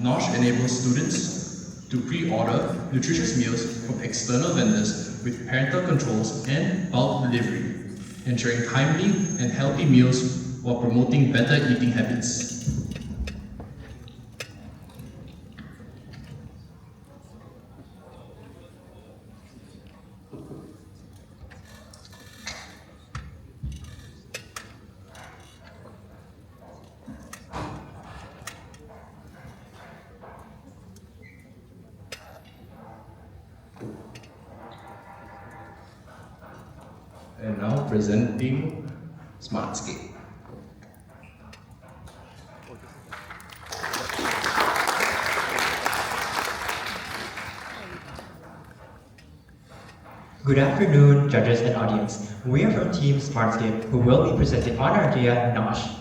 Nosh enables students to pre-order nutritious meals from external vendors with parental controls and bulk delivery, ensuring timely and healthy meals while promoting better eating habits. And now presenting Scape. Good afternoon, judges and audience. We are from Team Scape, who will be presenting on our idea, Nosh.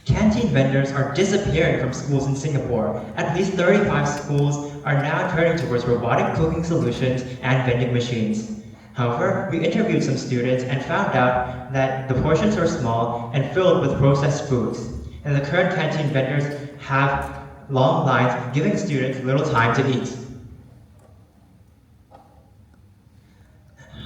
Canteen vendors are disappearing from schools in Singapore. At least 35 schools are now turning towards robotic cooking solutions and vending machines. However, we interviewed some students and found out that the portions are small and filled with processed foods. And the current canteen vendors have long lines, giving students little time to eat.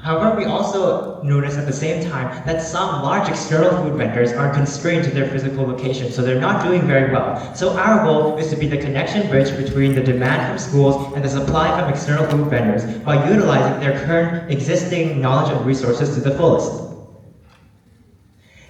However, we also noticed at the same time that some large external food vendors are constrained to their physical location, so they're not doing very well. So our goal is to be the connection bridge between the demand from schools and the supply from external food vendors by utilizing their current existing knowledge and resources to the fullest.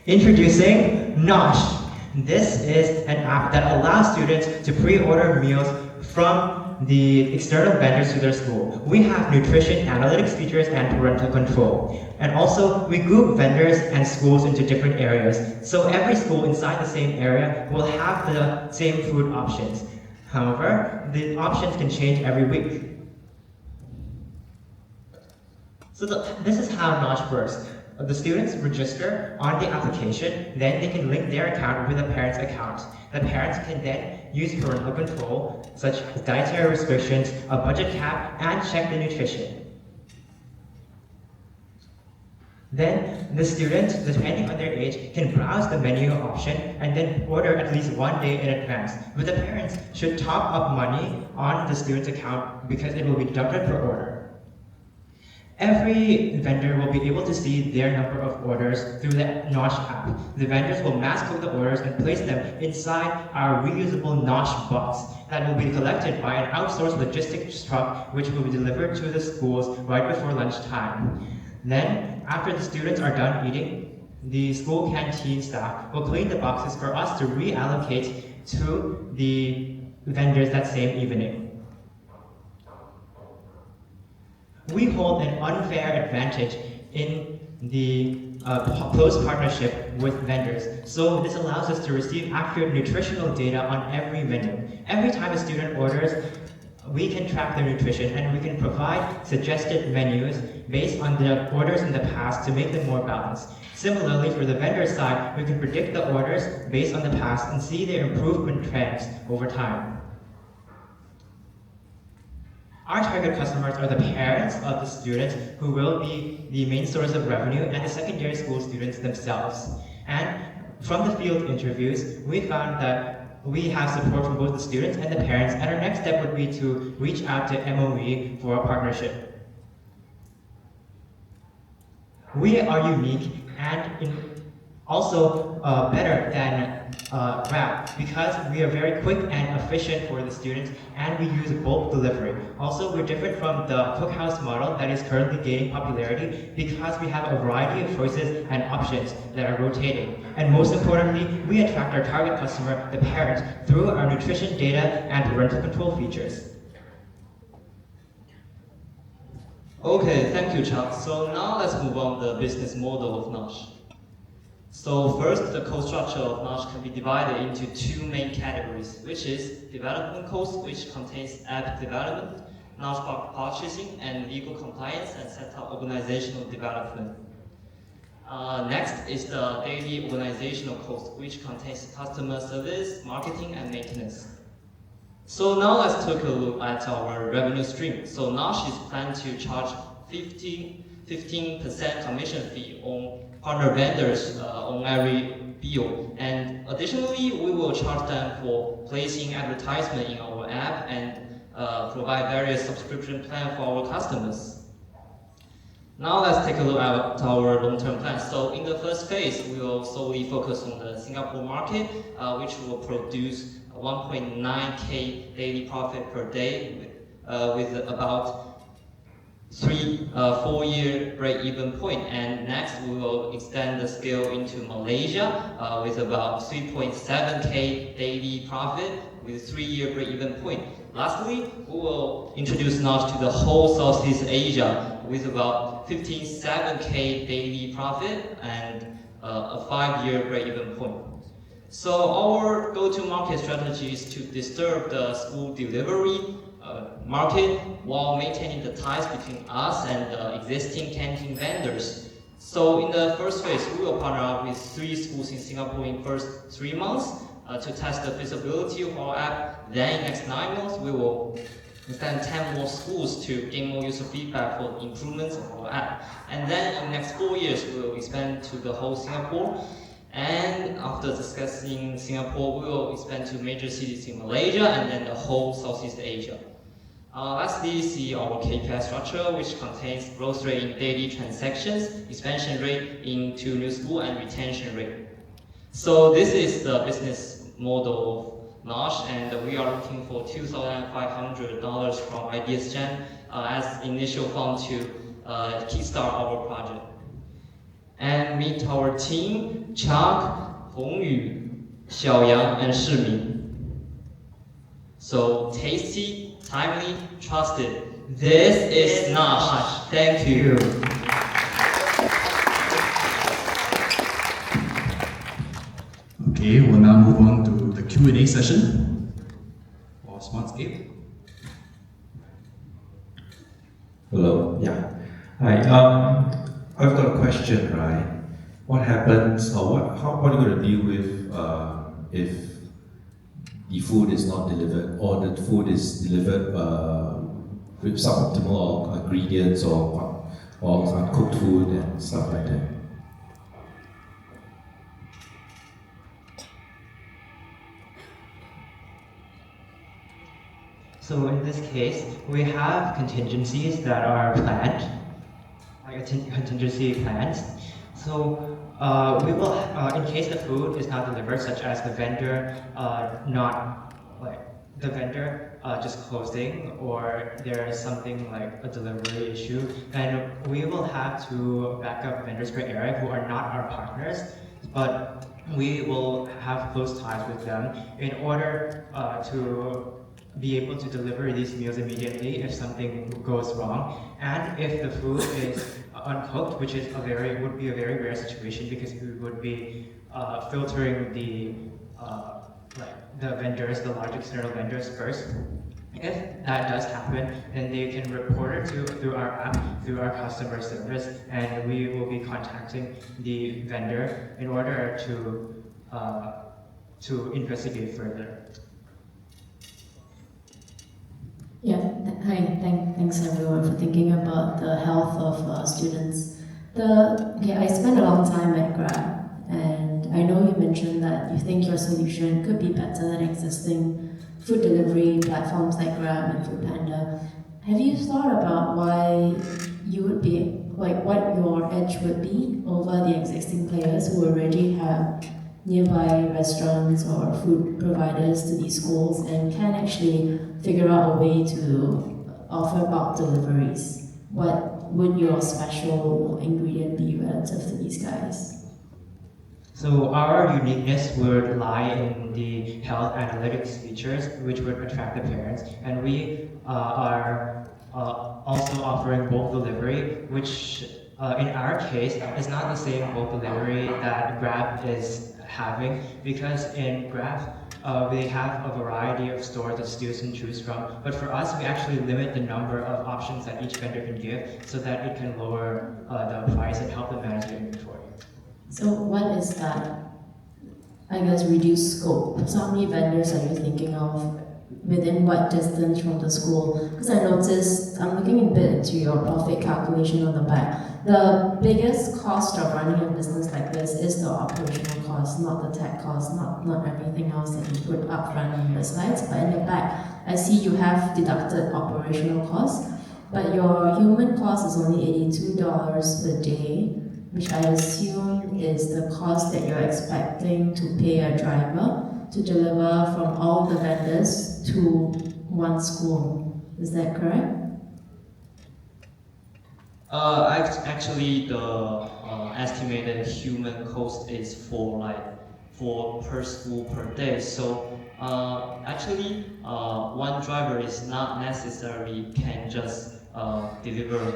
Introducing Nosh. This is an app that allows students to pre-order meals from the external vendors to their school. We have nutrition analytics features and parental control. And also, we group vendors and schools into different areas. So every school inside the same area will have the same food options. However, the options can change every week. So this is how Nosh works. The students register on the application, then they can link their account with a parent's account. The parents can then use parental control, such as dietary restrictions, a budget cap, and check the nutrition. Then the student, depending on their age, can browse the menu option and then order at least one day in advance. But the parents should top up money on the student's account because it will be deducted per order. Every vendor will be able to see their number of orders through the Nosh app. The vendors will mass code the orders and place them inside our reusable Nosh box that will be collected by an outsourced logistics truck, which will be delivered to the schools right before lunchtime. Then, after the students are done eating, the school canteen staff will clean the boxes for us to reallocate to the vendors that same evening. We hold an unfair advantage in the close partnership with vendors. So this allows us to receive accurate nutritional data on every menu. Every time a student orders, we can track their nutrition and we can provide suggested menus based on the orders in the past to make them more balanced. Similarly, for the vendor side, we can predict the orders based on the past and see their improvement trends over time. Our target customers are the parents of the students who will be the main source of revenue and the secondary school students themselves. And from the field interviews, we found that we have support from both the students and the parents, and our next step would be to reach out to MOE for a partnership. We are unique and also better than Grab because we are very quick and efficient for the students and we use bulk delivery. Also, we're different from the cookhouse model that is currently gaining popularity because we have a variety of choices and options that are rotating. And most importantly, we attract our target customer, the parents, through our nutrition data and parental control features. Okay, thank you, Chuck. So now let's move on to the business model of Nosh. So first, the cost structure of Nosh can be divided into two main categories, which is development cost, which contains app development, Nosh purchasing, and legal compliance and setup organizational development. Next is the daily organizational cost, which contains customer service, marketing, and maintenance. So now let's take a look at our revenue stream. So Nosh is planned to charge 15% commission fee on partner vendors on every bill. And additionally, we will charge them for placing advertisement in our app and provide various subscription plans for our customers. Now let's take a look at our long-term plan. So in the first phase, we will solely focus on the Singapore market, which will produce 1.9K daily profit per day with about 4-year break-even point. And next, we will extend the scale into Malaysia with about 3.7K daily profit with 3-year break-even point. Lastly, we will introduce Notch to the whole Southeast Asia with about 57K daily profit and a 5-year break-even point. So our go-to-market strategy is to disturb the school delivery market while maintaining the ties between us and the existing canteen vendors. So in the first phase, we will partner up with 3 schools in Singapore in first 3 months to test the feasibility of our app. Then in the next 9 months, we will extend 10 more schools to gain more user feedback for improvements of our app. And then in the next 4 years, we will expand to the whole Singapore. And after discussing Singapore, we will expand to major cities in Malaysia and then the whole Southeast Asia. Lastly, see our KPI structure, which contains growth rate in daily transactions, expansion rate into new school, and retention rate. So this is the business model of Nosh, and we are looking for $2,500 from IdeasJam as initial fund to kickstart our project. And meet our team, Chuck, Hongyu, Xiaoyang, and Shiming. So tasty, timely, trusted. This is Nosh. Thank you. Okay, we'll now move on to the Q&A session for Scape. Hello. Yeah. Hi. I've got a question, right? What happens, or what are you going to deal with if the food is not delivered, or the food is delivered with suboptimal ingredients or uncooked food and stuff like that? So in this case, we have contingencies that are planned, like contingency plans. So we will, in case the food is not delivered, such as the vendor just closing, or there is something like a delivery issue, then we will have to back up vendors per area who are not our partners, but we will have close ties with them in order to be able to deliver these meals immediately if something goes wrong. And if the food is uncooked, which is would be a very rare situation because we would be filtering the vendors, the large external vendors first. If that does happen, then they can report it through our app, through our customer service, and we will be contacting the vendor in order to investigate further. Yeah, hi, thanks everyone for thinking about the health of students. I spent a long time at Grab, and I know you mentioned that you think your solution could be better than existing food delivery platforms like Grab and Foodpanda. Have you thought about why you would be, like what your edge would be over the existing players who already have nearby restaurants or food providers to these schools and can actually figure out a way to offer bulk deliveries? What would your special ingredient be relative to these guys? So our uniqueness would lie in the health analytics features, which would attract the parents, and we are also offering bulk delivery, which in our case is not the same bulk delivery that Grab is having, because in Grab they have a variety of stores that students can choose from, but for us we actually limit the number of options that each vendor can give so that it can lower the price and help them manage the inventory. So what is that, I guess, reduced scope? So how many vendors are you thinking of within what distance from the school? Because I noticed, I'm looking a bit into your profit calculation on the back. The biggest cost of running a business like this is the operational cost, not the tech cost, not everything else that you put up front in the slides. But in the back, I see you have deducted operational costs, but your human cost is only $82 per day, which I assume is the cost that you're expecting to pay a driver to deliver from all the vendors to one school. Is that correct? Actually, the estimated human cost is for per school per day. So actually, one driver is not necessarily can just deliver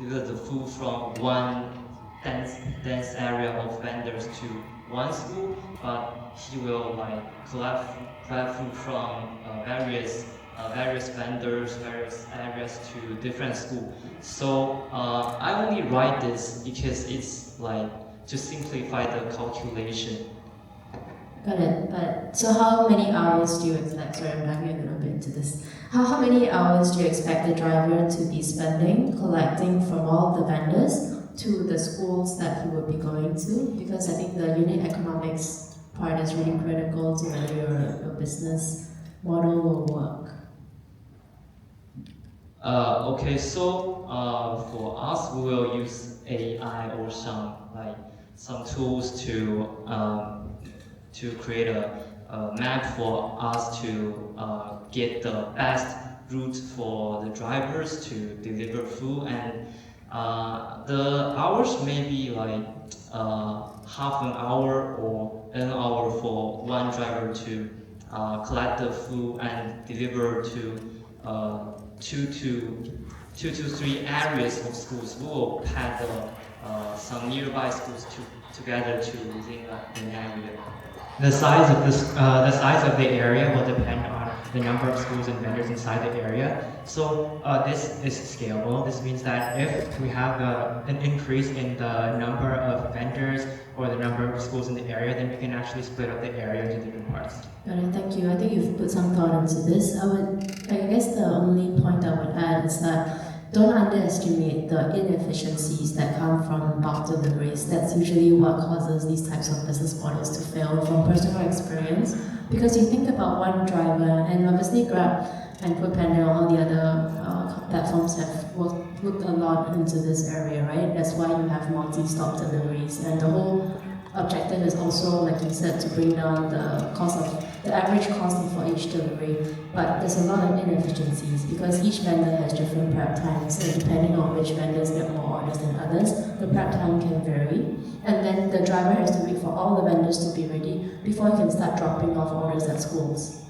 the food from one dense area of vendors to one school, but he will collect food from various vendors, various areas to different schools. So I only write this because it's to simplify the calculation. Got it. So how many hours do you expect, sorry, I'm diving a little bit into this. How many hours do you expect the driver to be spending collecting from all the vendors to the schools that he would be going to? Because I think the unit economics part is really critical to whether your business model will work. Okay, so for us, we will use AI or some tools to create a map for us to get the best route for the drivers to deliver food, and the hours may be half an hour or an hour for one driver to collect the food and deliver to two to three areas of schools. We will pack some nearby schools together to within an area. The size of the area will depend on the number of schools and vendors inside the area. So this is scalable. This means that if we have an increase in the number of vendors or the number of schools in the area, then we can actually split up the area into different parts. Got it, thank you. I think you've put some thought into this. I guess the only point I would add is that don't underestimate the inefficiencies that come from bulk deliveries. That's usually what causes these types of business models to fail from personal experience. Because you think about one driver, and obviously Grab and Foodpanda and all the other platforms have looked a lot into this area, right? That's why you have multi-stop deliveries. And the whole objective is also, like you said, to bring down the average cost for each delivery. But there's a lot of inefficiencies because each vendor has different prep times, and depending on which vendors get more orders than others, the prep time can vary. And then the driver has to wait for all the vendors to be ready before he can start dropping off orders at schools.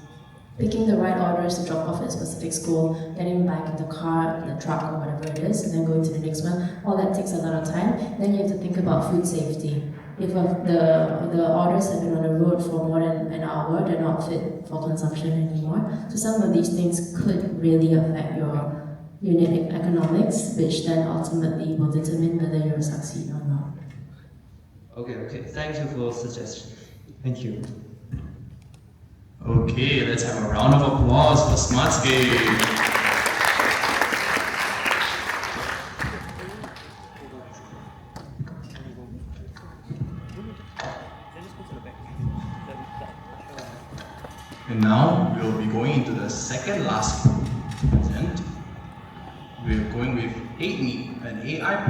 Picking the right orders to drop off at a specific school, getting back in the car, the truck, or whatever it is, and then going to the next one, all that takes a lot of time. Then you have to think about food safety. If the orders have been on the road for more than an hour, they're not fit for consumption anymore. So some of these things could really affect your unit economics, which then ultimately will determine whether you'll succeed or not. Okay. Thank you for the suggestion. Thank you. Okay, let's have a round of applause for Scape. And now we'll be going into the second last present. We're going with 8Me, an AI